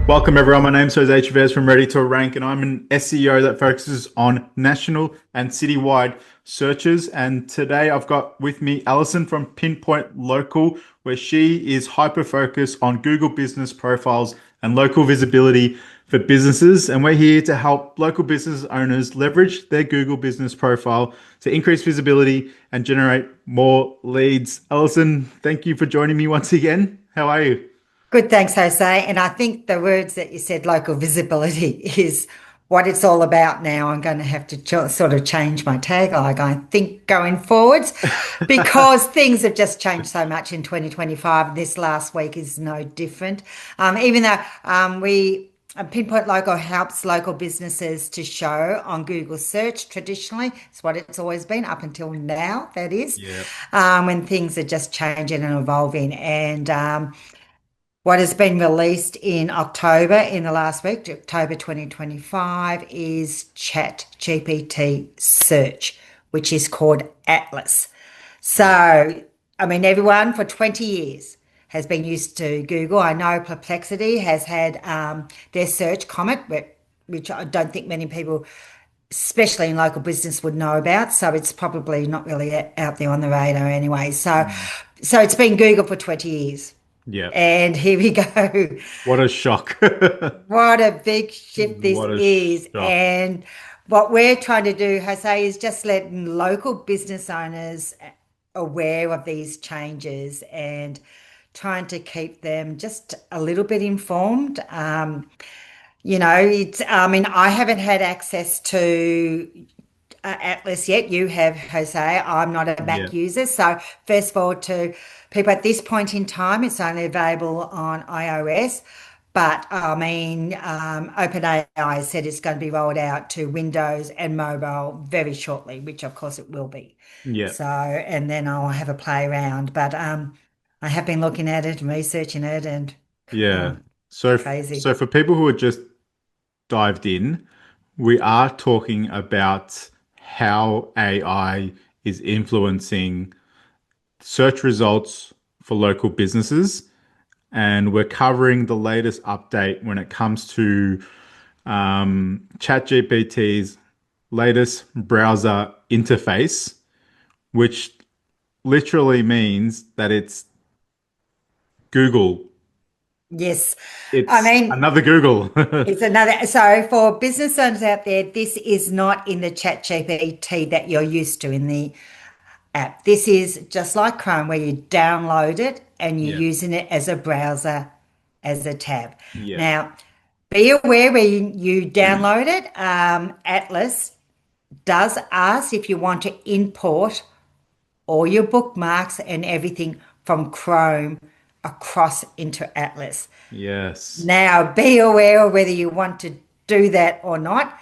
Welcome everyone. My name's Jose Chavez from Ready to Rank, and I'm an SEO that focuses on national and citywide searches. And today I've got with me Alison from Pinpoint Local, where she is hyper focused on Google business profiles and local visibility for businesses. And we're here to help local business owners leverage their Google business profile to increase visibility and generate more leads. Alison, thank you for joining me once again. How are you? Good, thanks, Jose. And I think the words that you said, local visibility, is what it's all about now. I'm going to have to sort of change my tagline, I think, going forwards, because things have just changed so much in 2025. This last week is no different. Even though Pinpoint Local helps local businesses to show on Google Search traditionally. It's what it's always been up until now, that is, Yeah. when things are just changing and evolving. And what has been released in October in the last week, October 2025, is ChatGPT Search, which is called Atlas. So, I mean, everyone for 20 years has been used to Google. I know Perplexity has had their search Comet, which I don't think many people, especially in local business, would know about. So it's probably not really out there on the radar anyway. So it's been Google for 20 years. Yeah. And here we go. What a shock. What a big shift this What a is. shock. And what we're trying to do, Jose, is just letting local business owners aware of these changes and trying to keep them just a little bit informed. I mean, I haven't had access to Atlas yet. You have, Jose. I'm not a Yeah. Mac user. So, first of all, to people at this point in time, it's only available on iOS. But I mean, OpenAI said it's going to be rolled out to Windows and mobile very shortly, which of course it will be. Yeah. So, and then I'll have a play around. But I have been looking at it and researching it, and Yeah. um, So crazy. for people who are just dived in, we are talking about how AI is influencing search results for local businesses. And we're covering the latest update when it comes to ChatGPT's latest browser interface, which literally means that it's Google. Yes. I It's mean, another Google. it's another, so for business owners out there, this is not in the chat GPT that you're used to in the app. This is just like Chrome where you download it and you're Yeah. using it as a browser, as a tab. Yeah. Now, be aware when you download it, Atlas does ask if you want to import all your bookmarks and everything from Chrome across into Atlas. Yes. Now, be aware of whether you want to do that or not.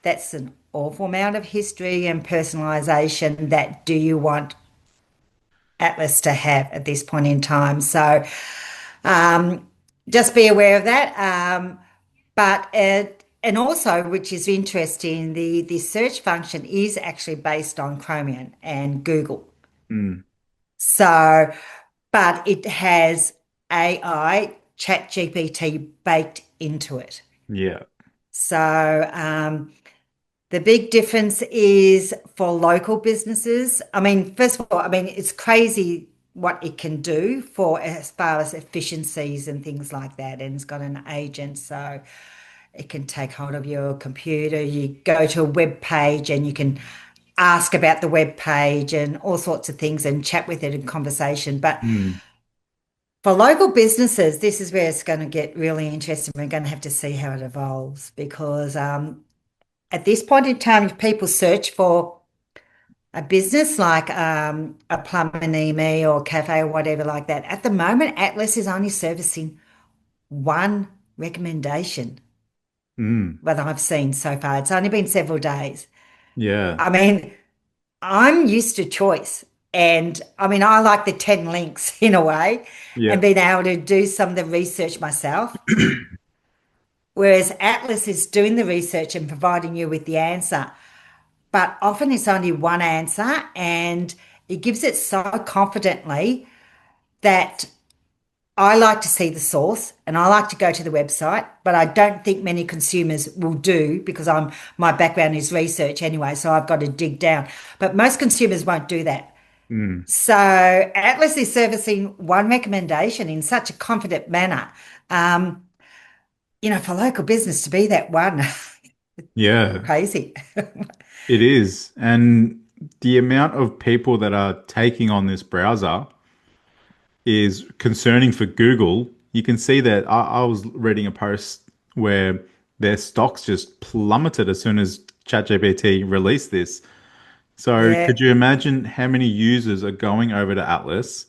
That's an awful amount of history and personalization that do you want Atlas to have at this point in time? So um, just be aware of that. And also, which is interesting, the search function is actually based on Chromium and Google. Mm. So, but it has AI, ChatGPT baked into it. Yeah. So, the big difference is for local businesses. I mean, first of all, I mean, it's crazy what it can do for as far as efficiencies and things like that. And it's got an agent, so it can take hold of your computer. You go to a web page and you can ask about the web page and all sorts of things and chat with it in conversation. But Mm. for local businesses, this is where it's going to get really interesting. We're going to have to see how it evolves because at this point in time, if people search for a business like a plumber near me or cafe or whatever like that, at the moment, Atlas is only servicing one recommendation Mm. that I've seen so far. It's only been several days. Yeah. I mean, I'm used to choice. And I mean, I like the 10 links in a way Yeah. and being able to do some of the research myself. Whereas Atlas is doing the research and providing you with the answer. But often it's only one answer and it gives it so confidently that I like to see the source and I like to go to the website, but I don't think many consumers will do because my background is research anyway, so I've got to dig down. But most consumers won't do that. Mm. So Atlas is servicing one recommendation in such a confident manner. Um, for local business to be that one, Yeah, crazy. it is. And the amount of people that are taking on this browser is concerning for Google. You can see that I was reading a post where their stocks just plummeted as soon as ChatGPT released this. So Yeah. could you imagine how many users are going over to Atlas?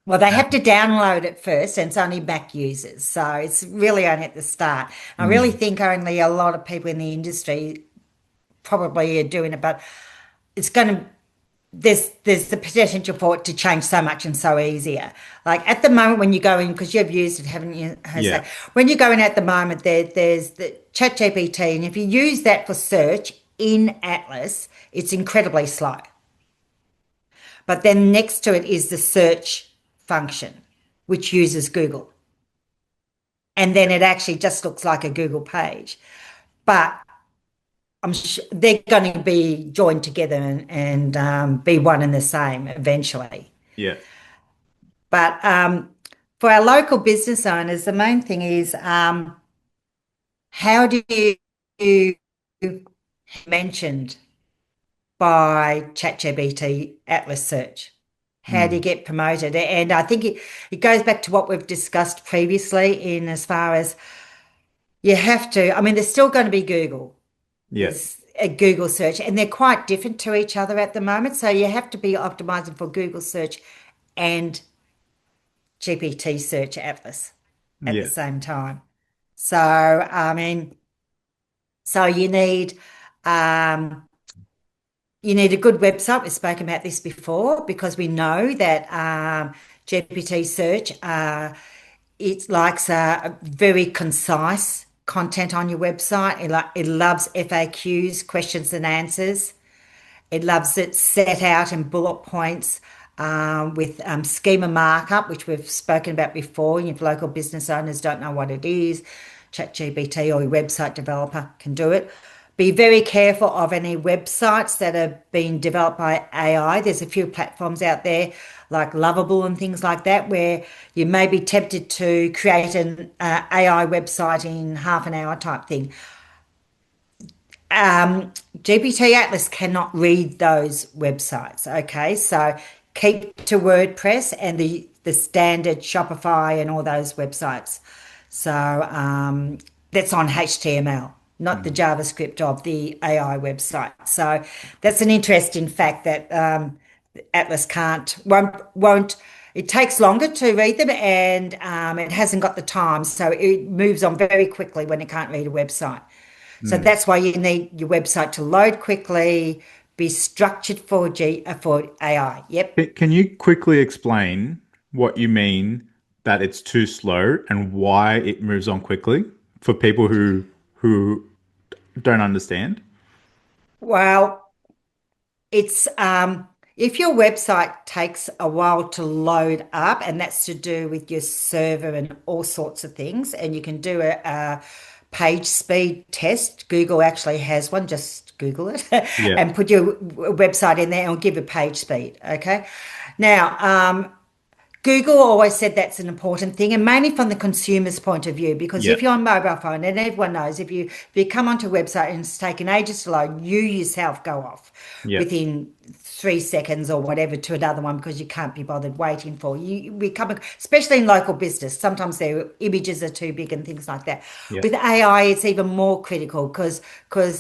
Well, they have to download it first, and it's only Mac users. So it's really only at the start. I really Mm. think only a lot of people in the industry probably are doing it, but it's going to there's the potential for it to change so much and so easier. Like at the moment when you go in, because you've used it, haven't you, Yeah, Jose? When you go in at the moment, there's the ChatGPT, and if you use that for search in Atlas, it's incredibly slow. But then next to it is the search function, which uses Google. And then it actually just looks like a Google page. But I'm sure they're going to be joined together and be one and the same eventually. yeah, But for our local business owners, the main thing is how do you mentioned by ChatGPT Atlas Search? How do you mm. get promoted? And I think it goes back to what we've discussed previously in as far as you have to, I mean, there's still going to be Google. Yeah, There's a Google search, and they're quite different to each other at the moment. So you have to be optimizing for Google search and GPT search Atlas at the yeah, same time. So, I mean, so um, you need a good website. We've spoken about this before because we know that GPT search it likes a very concise content on your website. It loves FAQs, questions and answers. It loves it set out in bullet points with schema markup, which we've spoken about before. If local business owners don't know what it is, ChatGPT or your website developer can do it. Be very careful of any websites that are being developed by AI. There's a few platforms out there like Lovable and things like that where you may be tempted to create an AI website in half an hour type thing. GPT Atlas cannot read those websites. Okay, so keep to WordPress and the standard Shopify and all those websites. So that's on HTML, not the mm. JavaScript of the AI website. So that's an interesting fact that Atlas won't. It takes longer to read them, and it hasn't got the time, so it moves on very quickly when it can't read a website. So Mm. that's why you need your website to load quickly, be structured for AI. Yep. Can you quickly explain what you mean that it's too slow and why it moves on quickly for people who don't understand? Well, it's if your website takes a while to load up, and that's to do with your server and all sorts of things, and you can do a page speed test. Google actually has one. Just Google it Yeah, and put your website in there, and it'll give you page speed. Okay. Now, Google always said that's an important thing, and mainly from the consumer's point of view, because yeah, if you're on mobile phone, and everyone knows, if you come onto a website and it's taken ages to load, you yourself go off yeah, within 3 seconds or whatever to another one because you can't be bothered waiting for you. We come, especially in local business, sometimes their images are too big and things like that. yeah, With AI, it's even more critical because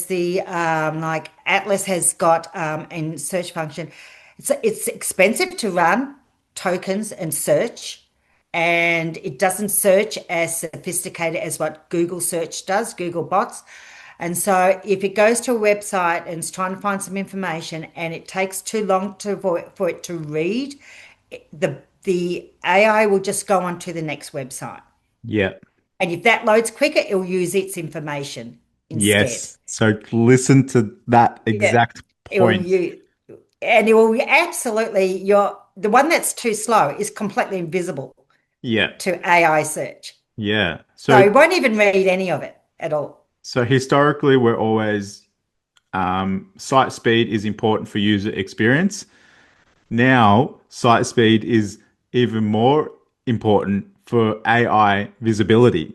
the like Atlas has got in search function, it's expensive to run tokens and search, and it doesn't search as sophisticated as what Google search does, Google bots. And so if it goes to a website and it's trying to find some information and it takes too long for it to read, the AI will just go on to the next website. yeah. And if that loads quicker, it'll use its information instead. Yes. So listen to that Yeah. exact It will point. use, and it will absolutely your the one that's too slow is completely invisible Yeah. to AI search. Yeah. So So it won't even read any of it at all. historically we're always site speed is important for user experience. Now, site speed is even more important for AI visibility,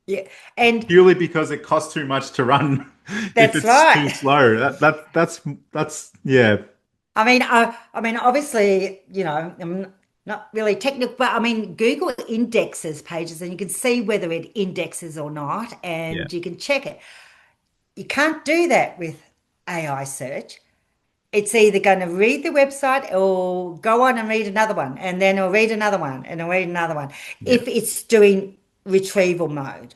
Yeah. And purely because it costs too much to run if that's it's too right. slow. That's yeah. I mean, obviously, I'm not really technical, but I mean, Google indexes pages and you can see whether it indexes or not, Yeah. and you can check it. You can't do that with AI search. It's either going to read the website or go on and read another one, and then it'll read another one, and it'll read another one Yeah. if it's doing retrieval mode.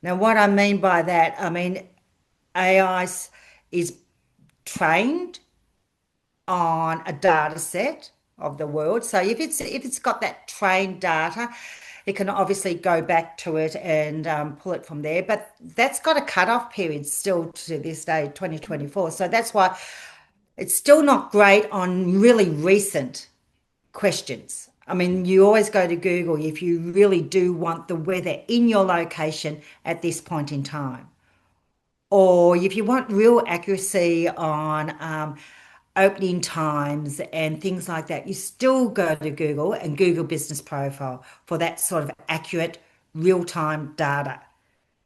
Now, what I mean by that, I mean AI is trained on a data set of the world. So if it's got that trained data, it can obviously go back to it and pull it from there. But that's got a cutoff period still to this day, 2024. So that's why it's still not great on really recent questions. I mean, you always go to Google if you really do want the weather in your location at this point in time. Or if you want real accuracy on opening times and things like that, you still go to Google and Google Business Profile for that sort of accurate real-time data,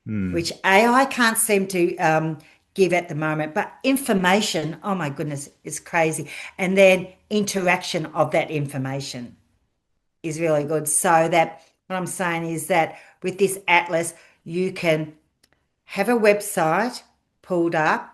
Mm. which AI can't seem to give at the moment. But information, oh my goodness, is crazy. And then interaction of that information is really good. So that what I'm saying is that with this atlas, you can have a website pulled up,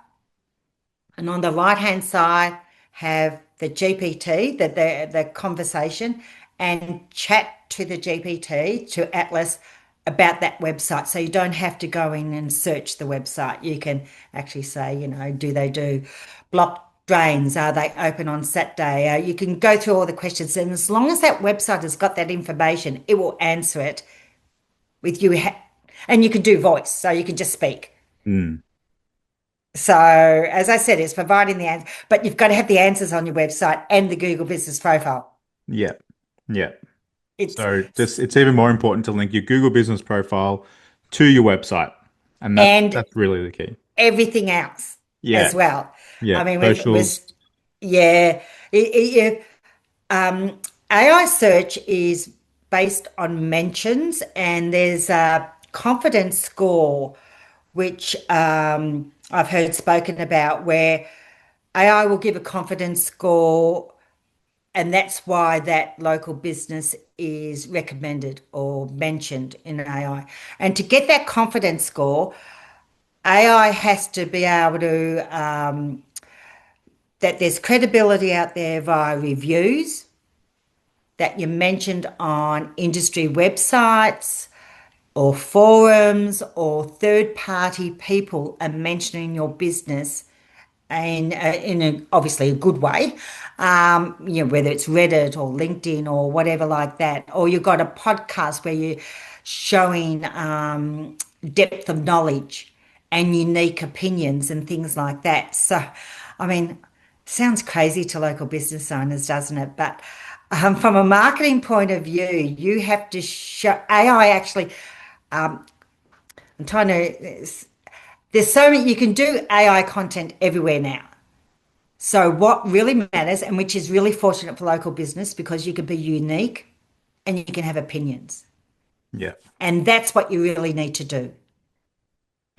and on the right hand side have the GPT, the conversation, and chat to the GPT to Atlas about that website. So you don't have to go in and search the website. You can actually say, do they do block drains? Are they open on Saturday? You can go through all the questions, and as long as that website has got that information, it will answer it with you. And you can do voice, so you can just speak. Mm. So, as I said, it's providing the answer, but you've got to have the answers on your website and the Google Business Profile. Yeah. Yeah. It's So just it's even more important to link your Google business profile to your website. And and that's really the key. everything else Yeah. as well. Yeah. I mean, Socials. yeah, um, AI search is based on mentions, and there's a confidence score, which I've heard spoken about, where AI will give a confidence score. And that's why that local business is recommended or mentioned in AI. And to get that confidence score, AI has to be able to, that there's credibility out there via reviews, that you're mentioned on industry websites or forums, or third party people are mentioning your business and obviously a good way, whether it's Reddit or LinkedIn or whatever like that, or you've got a podcast where you're showing depth of knowledge and unique opinions and things like that. So, I mean, sounds crazy to local business owners, doesn't it? But from a marketing point of view, you have to show AI actually. I'm trying to. There's so many you can do AI content everywhere now. So what really matters, and which is really fortunate for local business, because you can be unique and you can have opinions. Yeah. And that's what you really need to do.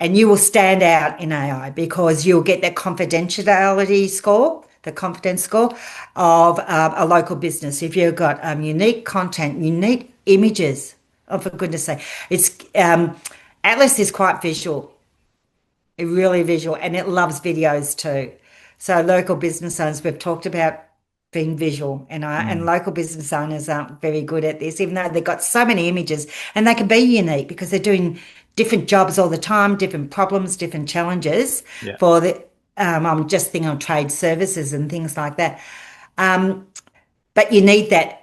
And you will stand out in AI because you'll get that confidentiality score, the confidence score of a local business. If you've got unique content, unique images, oh, for goodness sake, it's Atlas is quite visual, really visual, and it loves videos too. So local business owners, we've talked about being visual, and Mm. local business owners aren't very good at this, even though they've got so many images, and they can be unique because they're doing different jobs all the time, different problems, different challenges Yeah. for the. I'm just thinking of trade services and things like that. But you need that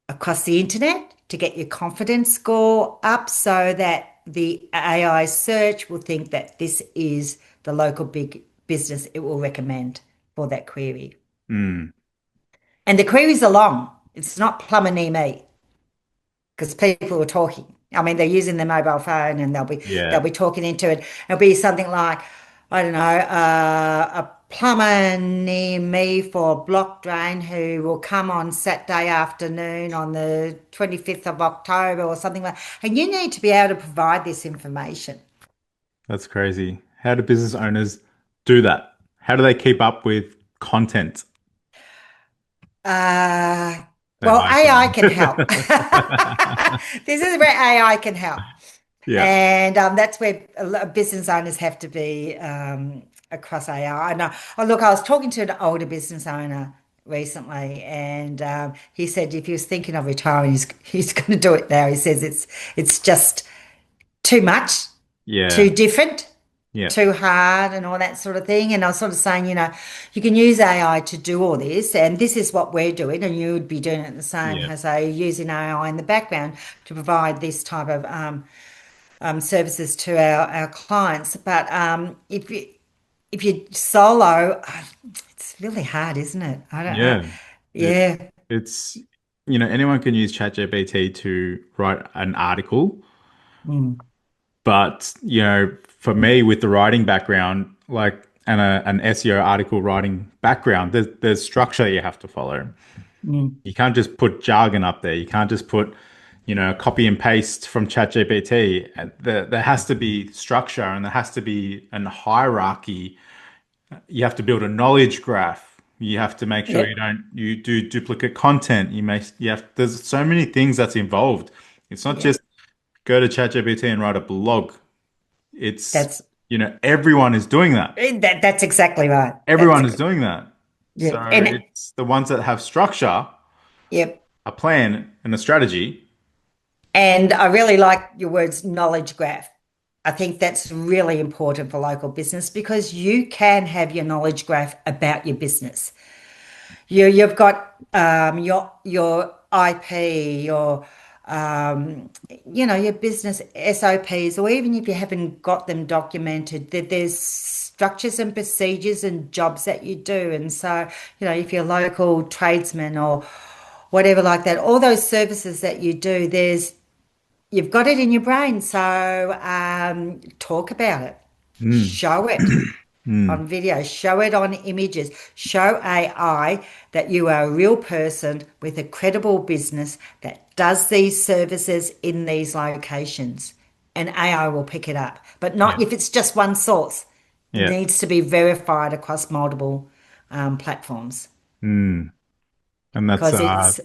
across the internet to get your confidence score up so that the AI search will think that this is the local big business it will recommend for that query. Mm. And the queries are long. It's not plumber near me because people are talking. I mean, they're using their mobile phone and they'll Yeah, be talking into it. It'll be something like, I don't know, a plumber near me for a block drain who will come on Saturday afternoon on the 25th of October or something like. And you need to be able to provide this information. that's crazy. How do business owners do that? How do they keep up with content? Uh, That well, I AI can. can help. This is where AI can help. Yeah, And that's where a lot of business owners have to be across AI. Know. Oh, look, I was talking to an older business owner recently, and he said if he was thinking of retiring, he's going to do it now. He says it's just too much, too yeah, different, yeah, too hard, and all that sort of thing. And I was sort of saying, you can use AI to do all this, and this is what we're doing, and you would be doing it the same yeah, as using AI in the background to provide this type of services to our clients. But if you solo, it's really hard, isn't it? I don't know. yeah. It Yeah. it's anyone can use ChatGPT to write an article, Mm, but for me with the writing background, like an SEO article writing background, there's structure you have to follow. mm. You can't just put jargon up there. You can't just put, copy and paste from ChatGPT. There has to be structure and there has to be an hierarchy. You have to build a knowledge graph. You have to make sure Yeah. you do duplicate content. There's so many things that's involved. It's not Yeah. just go to ChatGPT and write a blog. It's, That's everyone is doing that. that's exactly right. Everyone is doing that. Yeah. So And it's the ones that have structure, yep. a plan, and a strategy. And I really like your words knowledge graph. I think that's really important for local business because you can have your knowledge graph about your business. You've got your IP, your business SOPs, or even if you haven't got them documented, that there's structures and procedures and jobs that you do. And so, if you're a local tradesman or whatever like that, all those services that you do, you've got it in your brain. So talk about it, Mm, show it mm, on video, show it on images, show AI that you are a real person with a credible business that does these services in these locations. And AI will pick it up, but yeah, not if it's just one source. It yeah. needs to be verified across multiple platforms Mm. And that's because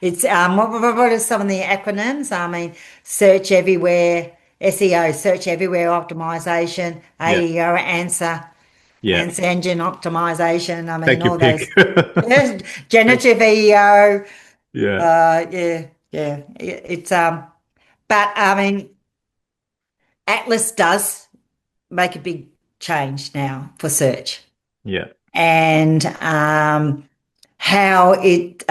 it's what are some of the acronyms? I mean, search everywhere, SEO, search everywhere optimization, yeah, AEO, answer. yeah. And engine optimization. I mean, Take your all those. pick. Yes, Take- generative EO. Yeah, Yeah, yeah. It's but I mean, Atlas does make a big change now for search, yeah. and how it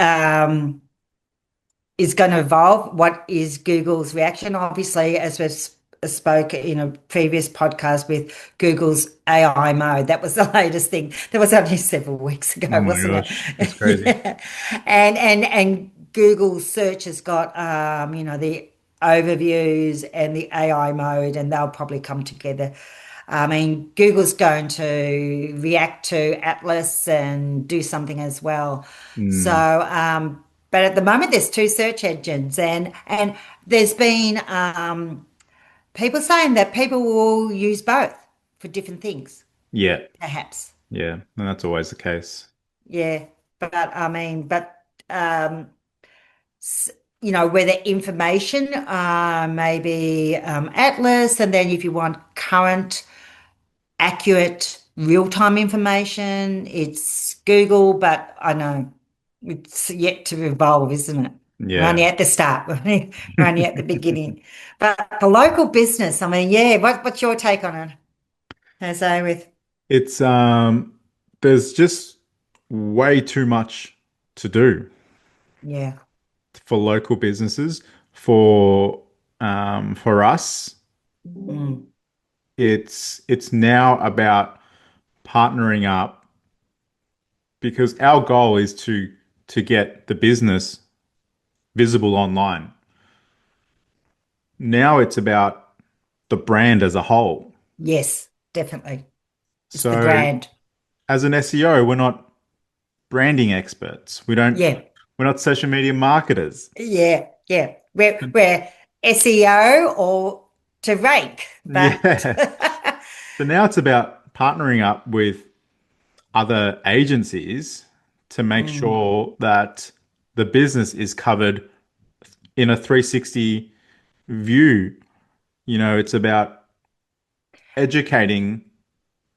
is going to evolve. What is Google's reaction? Obviously, as we've spoke in a previous podcast with Google's AI mode, that was the latest thing. That was only several weeks Oh ago, my wasn't gosh, that's it? crazy. Yeah, and Google search has got the overviews and the AI mode, and they'll probably come together. I mean, Google's going to react to Atlas and do something as well. Mm, So, but at the moment, there's two search engines, and there's been people saying that people will use both for different things, yeah, perhaps. yeah. And that's always the case. Yeah, but I mean, um, whether information, maybe Atlas, and then if you want current accurate real-time information. It's Google, but I know it's yet to evolve, isn't it? We're Yeah. only at the start. We're only at the beginning. But for local business, I mean, yeah, what's your take on it? As I with It's there's just way too much to do yeah. for local businesses. For us, Mm, it's now about partnering up because our goal is to get the business. visible online. Now it's about the brand as a whole. Yes, definitely. It's the So brand. as an SEO, we're not branding experts. Yeah, We're not social media marketers. yeah, yeah. We're SEO or to rank, but Yeah. So now it's about partnering up with other agencies to make Mm, sure that the business is covered in a 360 view. It's about educating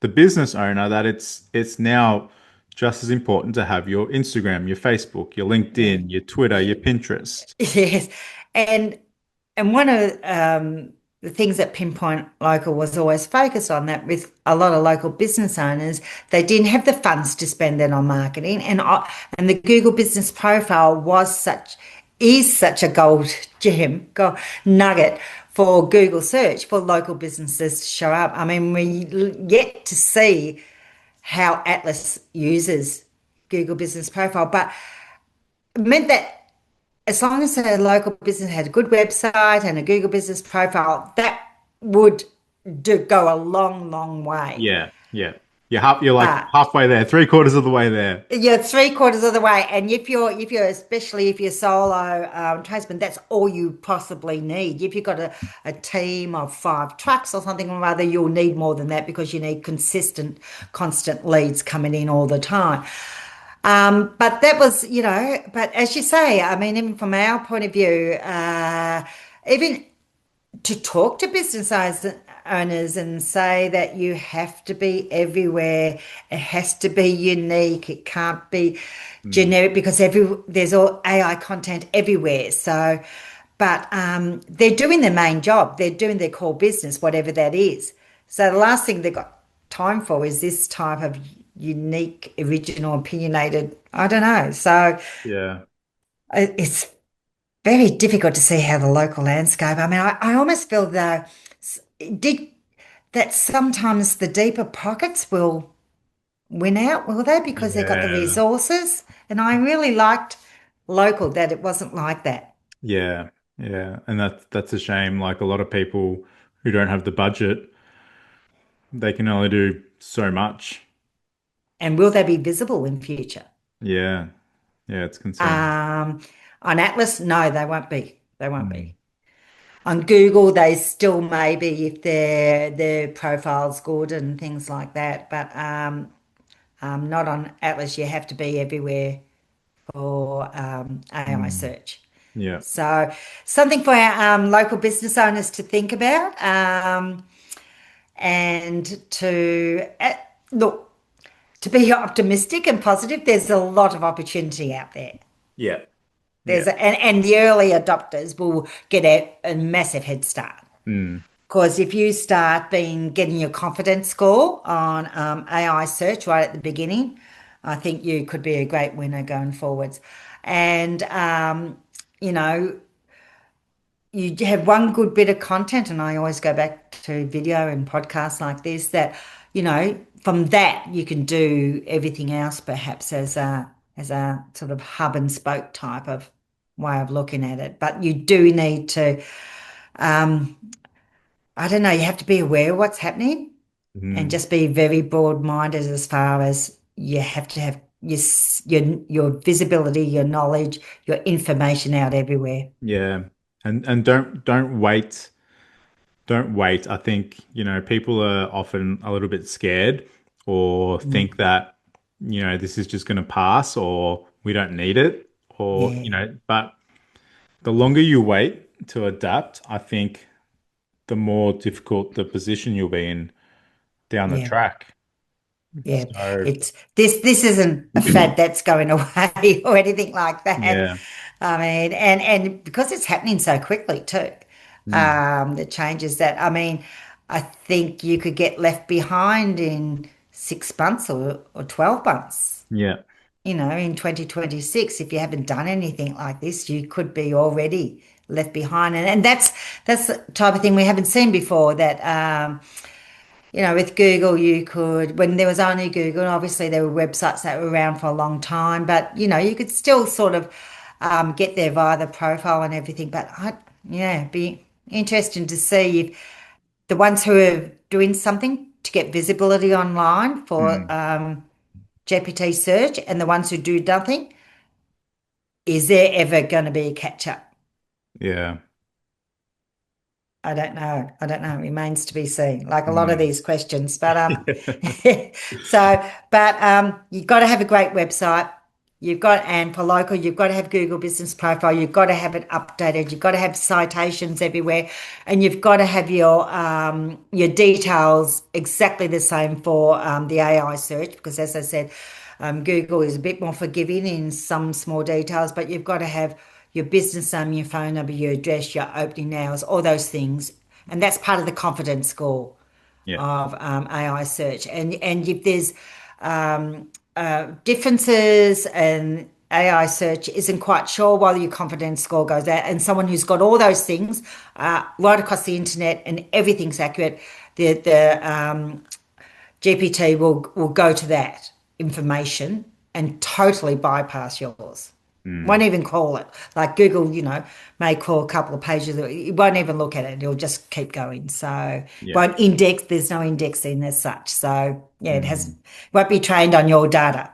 the business owner that it's now just as important to have your Instagram, your Facebook, your yeah, LinkedIn, your Twitter, yeah. your Pinterest. Yes, and one of the things that Pinpoint Local was always focused on that with a lot of local business owners, they didn't have the funds to spend it on marketing, and the Google Business Profile is such a gold gem, gold nugget for Google search for local businesses to show up. I mean, we yet to see how Atlas uses Google Business Profile, but it meant that as long as a local business had a good website and a Google Business Profile, that would go a long, long way. Yeah, yeah. You're like But halfway there, three-quarters of the way there. you're three-quarters of the way, and if you're especially if you're solo tradesman, that's all you possibly need. If you've got a team of 5 trucks or something or other, you'll need more than that because you need constant leads coming in all the time. But that was, but as you say, I mean, even from our point of view, even to talk to owners and say that you have to be everywhere, it has to be unique, it can't be Mm, generic because there's all AI content everywhere. So, but they're doing their main job, they're doing their core business, whatever that is. So the last thing they've got time for is this type of unique, original, opinionated. I don't know. So yeah, it's very difficult to see how the local landscape. I mean, I almost feel though did that sometimes the deeper pockets will win out, will they? Because they've got the yeah, resources. And I really liked local that it wasn't like that. yeah, yeah. And that's a shame. Like a lot of people who don't have the budget, they can only do so much. And will they be visible in future? Yeah, yeah, it's concerning. Um, on Atlas, no, they won't be. They won't Mm, be. On Google, they still may be if their profile's good and things like that. But not on Atlas. You have to be everywhere for AI mm, search. yeah, So something for our local business owners to think about and to look, to be optimistic and positive. There's a lot of opportunity out there. yeah, yeah. And the early adopters will get a massive head start. Mm, Because if you start getting your confidence score on AI search right at the beginning, I think you could be a great winner going forwards. And you know, you have one good bit of content, and I always go back to video and podcasts like this. That from that you can do everything else, perhaps as a sort of hub and spoke type of way of looking at it. But you do need to. Um, I don't know, you have to be aware of what's happening and mm, just be very broad-minded as far as you have to have your visibility, your knowledge, your information out everywhere. yeah. And don't wait. Don't wait. I think, people are often a little bit scared or think Mm, that, this is just going to pass or we don't need it or, yeah, but the longer you wait to adapt, I think the more difficult the position you'll be in down the yeah, track. yeah. So, It's this isn't a fad that's going away or anything like that. yeah. I mean, and because it's happening so quickly too, Mm, the changes that I think you could get left behind in 6 months or 12 months. yeah. In 2026, if you haven't done anything like this, you could be already left behind. And that's the type of thing we haven't seen before that, with Google, when there was only Google, obviously there were websites that were around for a long time, but, you could still sort of get there via the profile and everything. But yeah, be interesting to see if the ones who are doing something to get visibility online for Mm. GPT search and the ones who do nothing, is there ever going to be a catch up? Yeah. I don't know. I don't know. It remains to be seen. Like a lot of Mm. these questions, but so you've got to have a great website. You've got, and for local, you've got to have Google Business Profile. You've got to have it updated. You've got to have citations everywhere, and you've got to have your details exactly the same for the AI search. Because as I said, Google is a bit more forgiving in some small details, but you've got to have your business name, your phone number, your address, your opening hours, all those things, and that's part of the confidence score Yeah. of AI search. And if there's differences and AI search isn't quite sure while your confidence score goes out, and someone who's got all those things right across the internet and everything's accurate, the GPT will go to that information and totally bypass yours. Won't Mm. even call it. Like Google, may call a couple of pages. It won't even look at it. It'll just keep going. So Yeah. won't index. There's no indexing as such. So yeah, Mm. won't be trained on your data.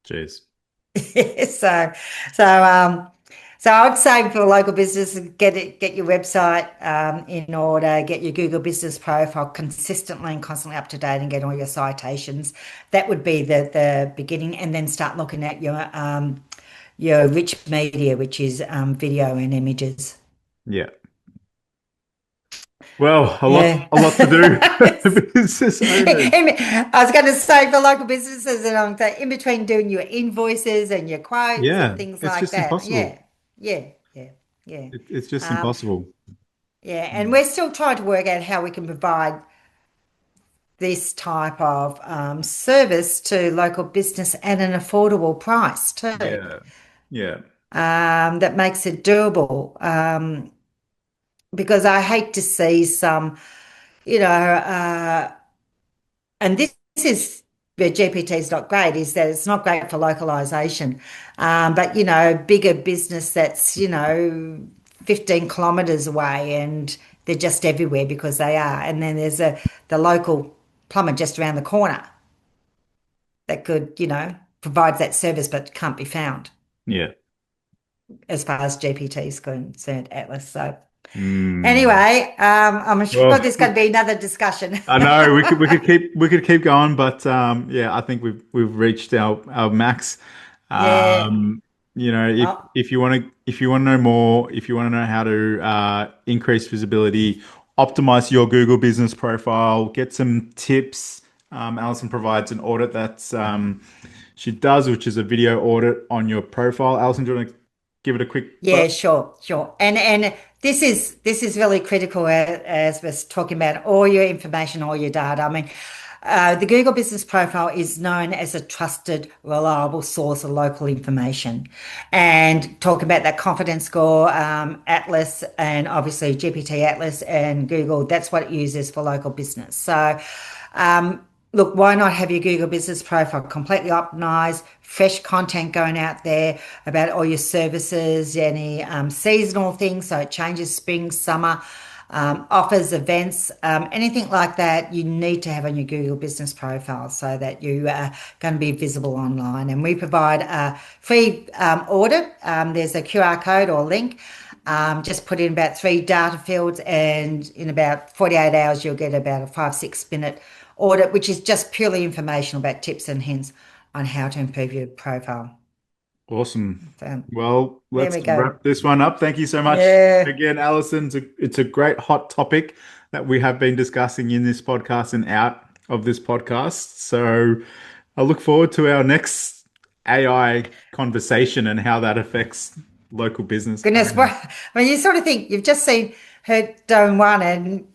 Jeez. so so um so I would say for local business, get your website in order, get your Google Business Profile consistently and constantly up to date, and get all your citations. That would be the beginning, and then start looking at your rich media, which is video and images. Yeah. Well, Yeah. a lot to do for business owners. I was going to say for local businesses, and I'm saying in between doing your invoices and your quotes and Yeah, things it's like just that. impossible. Yeah, yeah, yeah, yeah. It's just Um, impossible. yeah, and Mm. we're still trying to work out how we can provide this type of service to local business at an affordable price too. Yeah. Yeah. That makes it doable. Because I hate to see some, you know, and this is where GPT is not great, is that it's not great for localization. But, bigger business that's, 15 kilometers away and they're just everywhere because they are. And then there's the local plumber just around the corner that could, provide that service but can't be found Yeah. as far as GPT is concerned, Atlas. So Mm. anyway, I'm sure Well, there's going to be another discussion. I know we could keep going, but yeah, I think we've reached our max. Yeah. Um, Oh, if you want to know more, if you want to know how to increase visibility, optimize your Google business profile, get some tips. Alison provides an audit that's she does, which is a video audit on your profile. Alison, do you want to give it a quick buzz? yeah, sure, sure. And this is really critical as we're talking about all your information, all your data. I mean, the Google Business Profile is known as a trusted, reliable source of local information. And talking about that confidence score, Atlas, and obviously GPT Atlas and Google, that's what it uses for local business. So, look, why not have your Google Business Profile completely optimized, fresh content going out there about all your services, any seasonal things, so it changes spring, summer, offers, events, anything like that you need to have on your Google Business Profile so that you are going to be visible online. And we provide a free audit. There's a QR code or link. Just put in about 3 data fields, and in about 48 hours, you'll get about a 5-6 minute audit, which is just purely informational about tips and hints on how to improve your profile. Awesome. So Well, there let's we go. wrap this one up. Thank you so much Yeah. again, Alison. It's a great hot topic that we have been discussing in this podcast and out of this podcast. So I look forward to our next AI conversation and how that affects local business Goodness, owners. I mean, you sort of think you've just seen her done one and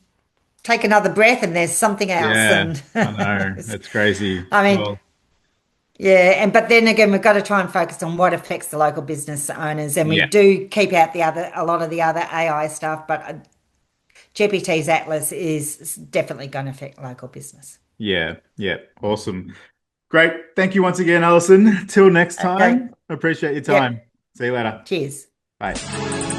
take another breath and there's something else. Yeah, And I know. It's crazy. I mean, Well, yeah, but then again, we've got to try and focus on what affects the local business owners, and we yeah, do keep out a lot of the other AI stuff, but GPT's Atlas is definitely going to affect local business. yeah, yeah. Awesome. Great. Thank you once again, Alison. Till next Okay. time. Appreciate your Yep. time. See you later. Cheers. Bye.